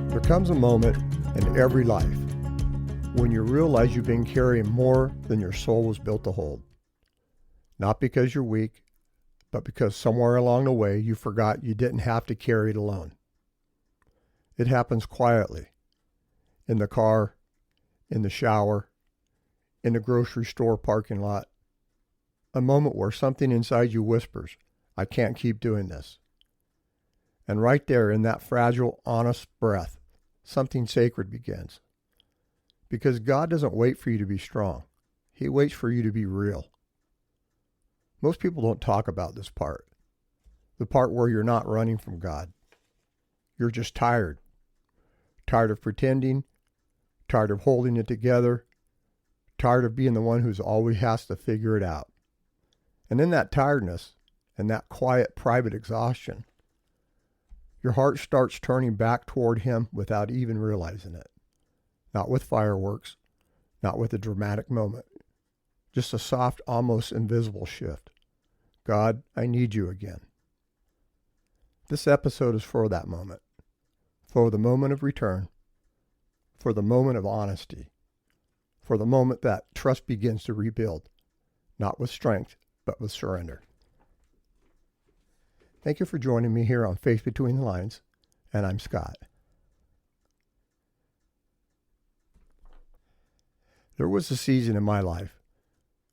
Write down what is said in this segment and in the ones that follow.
There comes a moment in every life when you realize you've been carrying more than your soul was built to hold. Not because you're weak, but because somewhere along the way you forgot you didn't have to carry it alone. It happens quietly, in the car, in the shower, in the grocery store parking lot. A moment where something inside you whispers, I can't keep doing this. And right there in that fragile, honest breath, something sacred begins. Because God doesn't wait for you to be strong. He waits for you to be real. Most people don't talk about this part. The part where you're not running from God. You're just tired. Tired of pretending. Tired of holding it together. Tired of being the one who's always has to figure it out. And in that tiredness and that quiet, private exhaustion, your heart starts turning back toward Him without even realizing it. Not with fireworks, not with a dramatic moment. Just a soft, almost invisible shift. God, I need you again. This episode is for that moment. For the moment of return. For the moment of honesty. For the moment that trust begins to rebuild. Not with strength, but with surrender. Thank you for joining me here on Faith Between the Lines, and I'm Scott. There was a season in my life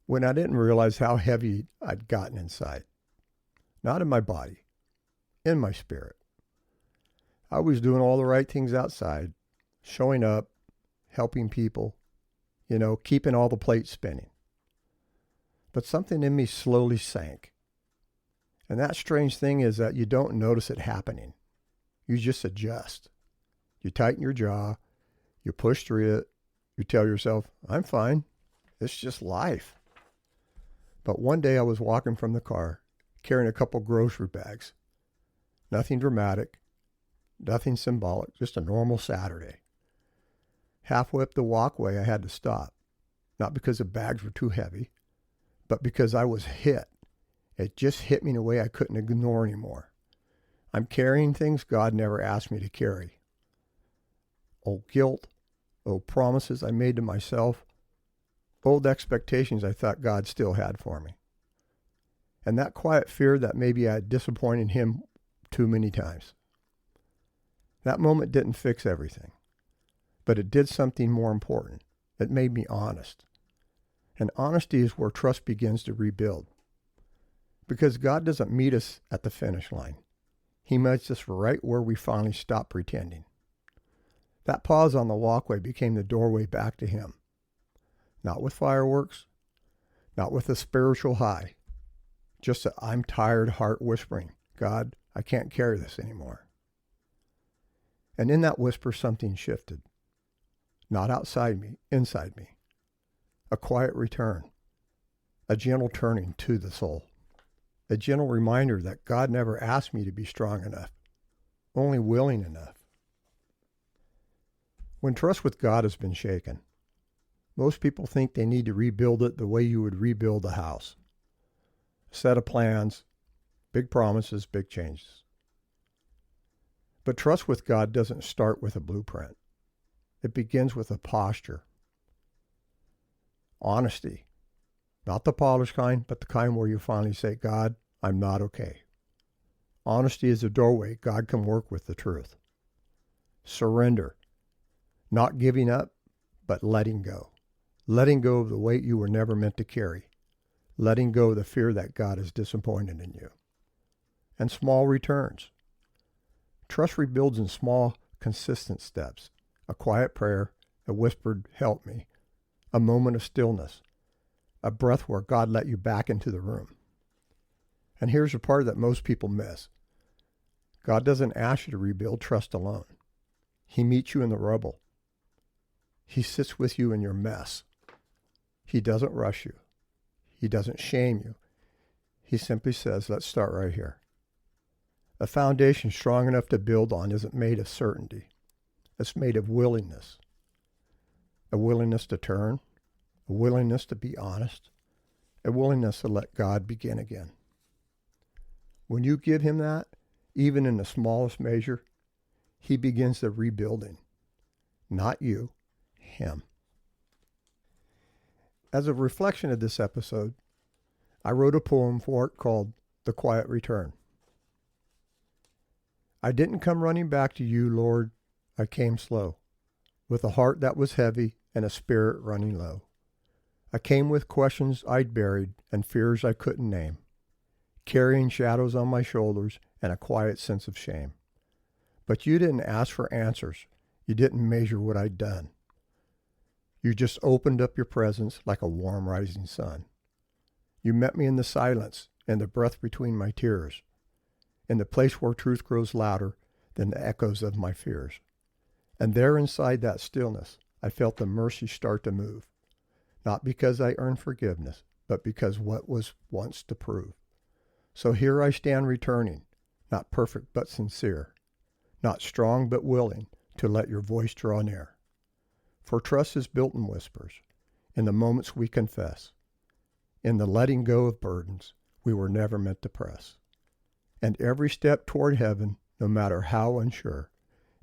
when I didn't realize how heavy I'd gotten inside. Not in my body, in my spirit. I was doing all the right things outside, showing up, helping people, keeping all the plates spinning. But something in me slowly sank. And that strange thing is that you don't notice it happening. You just adjust. You tighten your jaw. You push through it. You tell yourself, I'm fine. It's just life. But one day I was walking from the car, carrying a couple grocery bags. Nothing dramatic. Nothing symbolic. Just a normal Saturday. Halfway up the walkway, I had to stop. Not because the bags were too heavy, but because I was hit. It just hit me in a way I couldn't ignore anymore. I'm carrying things God never asked me to carry. Old guilt, old promises I made to myself, old expectations I thought God still had for me. And that quiet fear that maybe I had disappointed Him too many times. That moment didn't fix everything, but it did something more important. It made me honest. And honesty is where trust begins to rebuild. Because God doesn't meet us at the finish line. He meets us right where we finally stop pretending. That pause on the walkway became the doorway back to Him. Not with fireworks, not with a spiritual high, just a I'm tired heart whispering, God, I can't carry this anymore. And in that whisper, something shifted. Not outside me, inside me. A quiet return, a gentle turning to the soul. A gentle reminder that God never asked me to be strong enough, only willing enough. When trust with God has been shaken, most people think they need to rebuild it the way you would rebuild a house. A set of plans, big promises, big changes. But trust with God doesn't start with a blueprint. It begins with a posture. Honesty. Not the polished kind, but the kind where you finally say, God, I'm not okay. Honesty is a doorway God can work with the truth. Surrender. Not giving up, but letting go. Letting go of the weight you were never meant to carry. Letting go of the fear that God is disappointed in you. And small returns. Trust rebuilds in small, consistent steps. A quiet prayer, a whispered, help me. A moment of stillness. A breath where God let you back into the room. And here's the part that most people miss. God doesn't ask you to rebuild trust alone. He meets you in the rubble. He sits with you in your mess. He doesn't rush you. He doesn't shame you. He simply says, let's start right here. A foundation strong enough to build on isn't made of certainty. It's made of willingness. A willingness to turn, a willingness to be honest, a willingness to let God begin again. When you give Him that, even in the smallest measure, He begins the rebuilding. Not you, him. As a reflection of this episode, I wrote a poem for it called The Quiet Return. I didn't come running back to you, Lord. I came slow, with a heart that was heavy and a spirit running low. I came with questions I'd buried and fears I couldn't name, carrying shadows on my shoulders and a quiet sense of shame. But you didn't ask for answers. You didn't measure what I'd done. You just opened up your presence like a warm rising sun. You met me in the silence and the breath between my tears, in the place where truth grows louder than the echoes of my fears. And there inside that stillness, I felt the mercy start to move, not because I earned forgiveness, but because what was once to prove. So here I stand returning, not perfect but sincere, not strong but willing to let your voice draw near. For trust is built in whispers, in the moments we confess, in the letting go of burdens we were never meant to press. And every step toward heaven, no matter how unsure,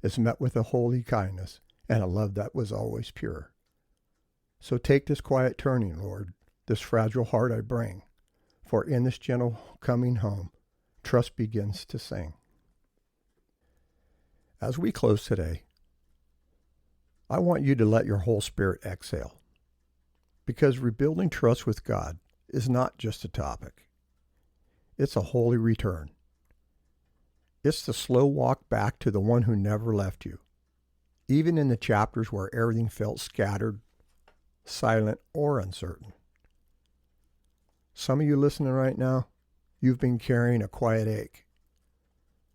is met with a holy kindness and a love that was always pure. So take this quiet turning, Lord, this fragile heart I bring, for in this gentle coming home, trust begins to sing. As we close today, I want you to let your whole spirit exhale, because rebuilding trust with God is not just a topic. It's a holy return. It's the slow walk back to the one who never left you, even in the chapters where everything felt scattered, silent, or uncertain. Some of you listening right now, you've been carrying a quiet ache.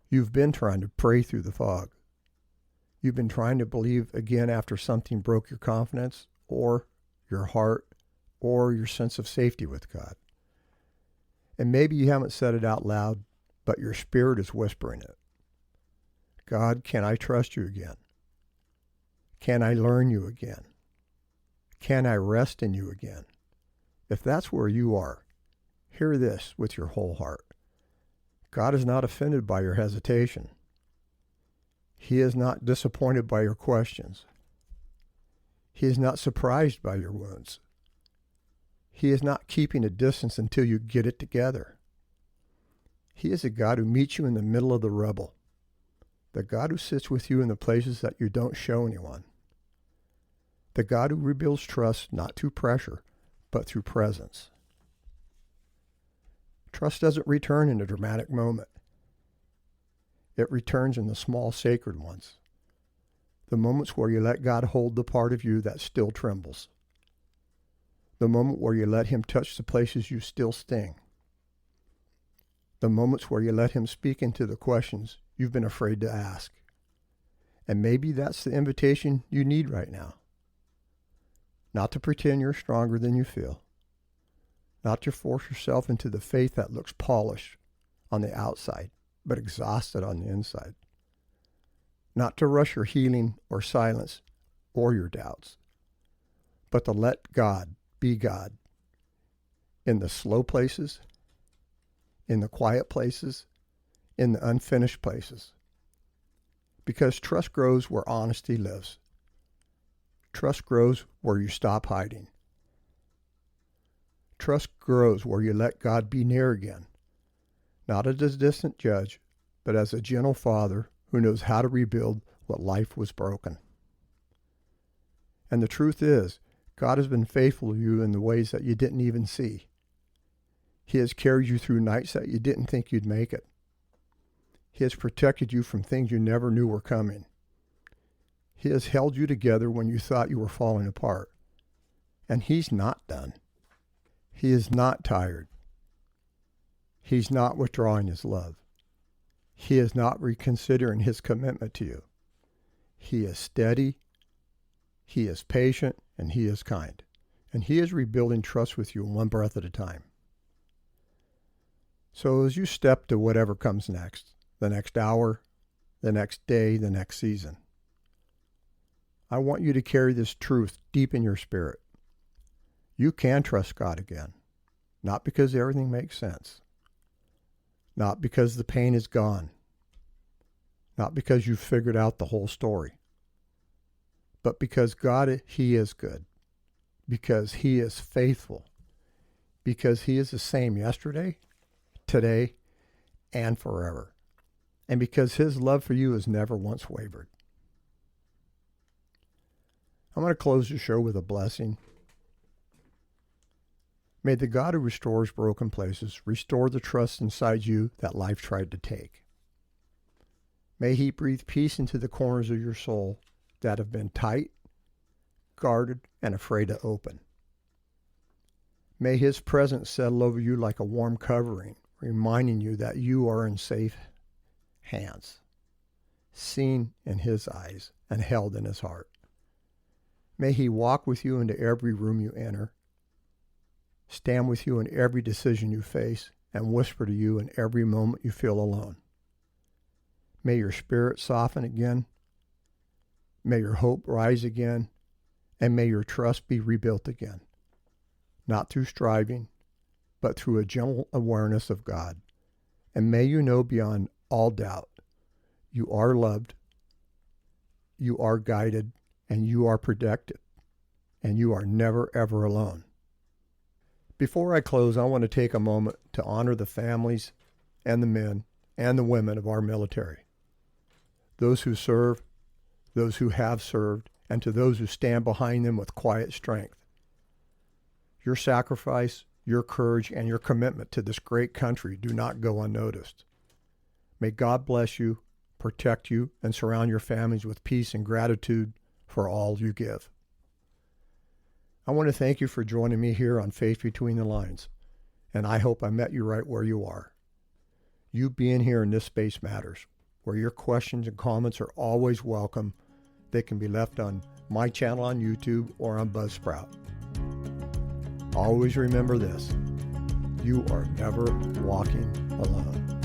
You've been trying to pray through the fog. You've been trying to believe again after something broke your confidence, or your heart, or your sense of safety with God. And maybe you haven't said it out loud, but your spirit is whispering it. God, can I trust you again? Can I learn you again? Can I rest in you again? If that's where you are, hear this with your whole heart. God is not offended by your hesitation. He is not disappointed by your questions. He is not surprised by your wounds. He is not keeping a distance until you get it together. He is a God who meets you in the middle of the rubble, the God who sits with you in the places that you don't show anyone, the God who rebuilds trust not through pressure, but through presence. Trust doesn't return in a dramatic moment. It returns in the small sacred ones, the moments where you let God hold the part of you that still trembles, the moment where you let him touch the places you still sting, the moments where you let him speak into the questions you've been afraid to ask. And maybe that's the invitation you need right now. Not to pretend you're stronger than you feel. Not to force yourself into the faith that looks polished on the outside, but exhausted on the inside. Not to rush your healing or silence or your doubts, but to let God be God in the slow places, in the quiet places, in the unfinished places. Because trust grows where honesty lives. Trust grows where you stop hiding. Trust grows where you let God be near again, not as a distant judge, but as a gentle father who knows how to rebuild what life was broken. And the truth is, God has been faithful to you in the ways that you didn't even see. He has carried you through nights that you didn't think you'd make it. He has protected you from things you never knew were coming. He has held you together when you thought you were falling apart. And he's not done. He is not tired. He's not withdrawing his love. He is not reconsidering his commitment to you. He is steady, he is patient, and he is kind. And he is rebuilding trust with you one breath at a time. So as you step to whatever comes next, the next hour, the next day, the next season, I want you to carry this truth deep in your spirit. You can trust God again, not because everything makes sense, not because the pain is gone, not because you've figured out the whole story, but because God, He is good, because He is faithful, because He is the same yesterday, today, and forever, and because His love for you has never once wavered. I'm going to close the show with a blessing. May the God who restores broken places restore the trust inside you that life tried to take. May He breathe peace into the corners of your soul that have been tight, guarded, and afraid to open. May His presence settle over you like a warm covering, reminding you that you are in safe hands, seen in His eyes and held in His heart. May He walk with you into every room you enter, stand with you in every decision you face, and whisper to you in every moment you feel alone. May your spirit soften again. May your hope rise again. And may your trust be rebuilt again. Not through striving, but through a gentle awareness of God. And may you know beyond all doubt, you are loved, you are guided, and you are protected. And you are never, ever alone. Before I close, I want to take a moment to honor the families and the men and the women of our military. Those who serve, those who have served, and to those who stand behind them with quiet strength. Your sacrifice, your courage, and your commitment to this great country do not go unnoticed. May God bless you, protect you, and surround your families with peace and gratitude for all you give. I want to thank you for joining me here on Faith Between the Lines, and I hope I met you right where you are. You being here in this space matters, where your questions and comments are always welcome. They can be left on my channel on YouTube or on Buzzsprout. Always remember this: you are never walking alone.